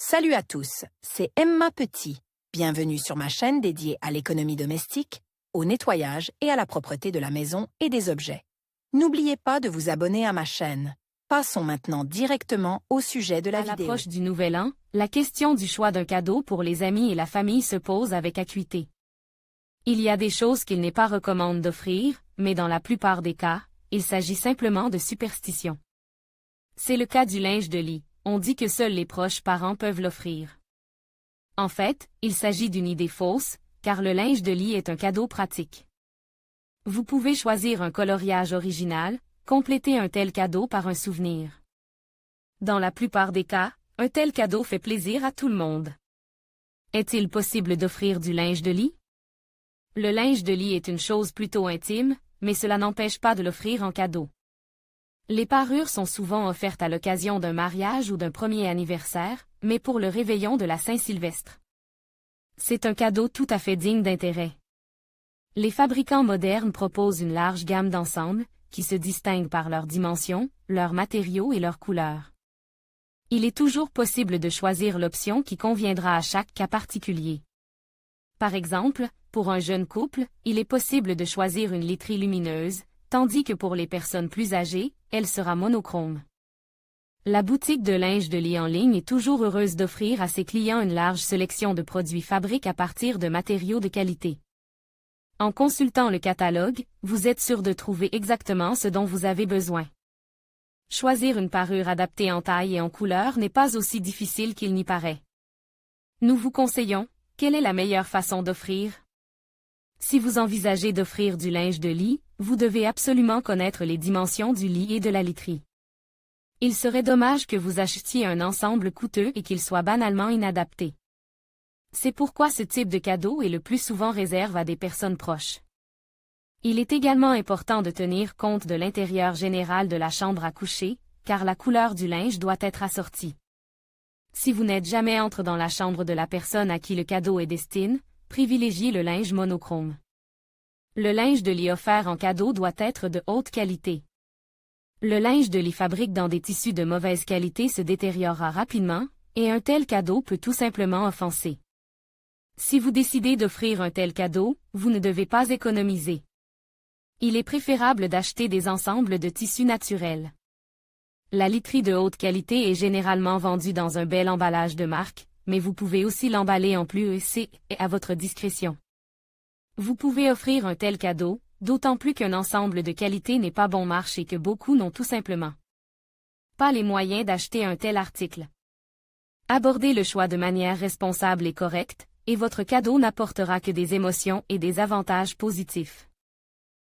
Salut à tous, c'est Emma Petit. Bienvenue sur ma chaîne dédiée à l'économie domestique, au nettoyage et à la propreté de la maison et des objets. N'oubliez pas de vous abonner à ma chaîne. Passons maintenant directement au sujet de la vidéo. À l'approche du Nouvel An, la question du choix d'un cadeau pour les amis et la famille se pose avec acuité. Il y a des choses qu'il n'est pas recommandé d'offrir, mais dans la plupart des cas, il s'agit simplement de superstitions. C'est le cas du linge de lit. On dit que seuls les proches parents peuvent l'offrir. En fait, il s'agit d'une idée fausse, car le linge de lit est un cadeau pratique. Vous pouvez choisir un coloriage original, compléter un tel cadeau par un souvenir. Dans la plupart des cas, un tel cadeau fait plaisir à tout le monde. Est-il possible d'offrir du linge de lit? Le linge de lit est une chose plutôt intime, mais cela n'empêche pas de l'offrir en cadeau. Les parures sont souvent offertes à l'occasion d'un mariage ou d'un premier anniversaire, mais pour le réveillon de la Saint-Sylvestre. C'est un cadeau tout à fait digne d'intérêt. Les fabricants modernes proposent une large gamme d'ensembles, qui se distinguent par leurs dimensions, leurs matériaux et leurs couleurs. Il est toujours possible de choisir l'option qui conviendra à chaque cas particulier. Par exemple, pour un jeune couple, il est possible de choisir une literie lumineuse, tandis que pour les personnes plus âgées, elle sera monochrome. La boutique de linge de lit en ligne est toujours heureuse d'offrir à ses clients une large sélection de produits fabriqués à partir de matériaux de qualité. En consultant le catalogue, vous êtes sûr de trouver exactement ce dont vous avez besoin. Choisir une parure adaptée en taille et en couleur n'est pas aussi difficile qu'il n'y paraît. Nous vous conseillons, quelle est la meilleure façon d'offrir? Si vous envisagez d'offrir du linge de lit, vous devez absolument connaître les dimensions du lit et de la literie. Il serait dommage que vous achetiez un ensemble coûteux et qu'il soit banalement inadapté. C'est pourquoi ce type de cadeau est le plus souvent réservé à des personnes proches. Il est également important de tenir compte de l'intérieur général de la chambre à coucher, car la couleur du linge doit être assortie. Si vous n'êtes jamais entré dans la chambre de la personne à qui le cadeau est destiné, privilégiez le linge monochrome. Le linge de lit offert en cadeau doit être de haute qualité. Le linge de lit fabriqué dans des tissus de mauvaise qualité se détériorera rapidement, et un tel cadeau peut tout simplement offenser. Si vous décidez d'offrir un tel cadeau, vous ne devez pas économiser. Il est préférable d'acheter des ensembles de tissus naturels. La literie de haute qualité est généralement vendue dans un bel emballage de marque, mais vous pouvez aussi l'emballer en plus et à votre discrétion. Vous pouvez offrir un tel cadeau, d'autant plus qu'un ensemble de qualité n'est pas bon marché et que beaucoup n'ont tout simplement pas les moyens d'acheter un tel article. Abordez le choix de manière responsable et correcte, et votre cadeau n'apportera que des émotions et des avantages positifs.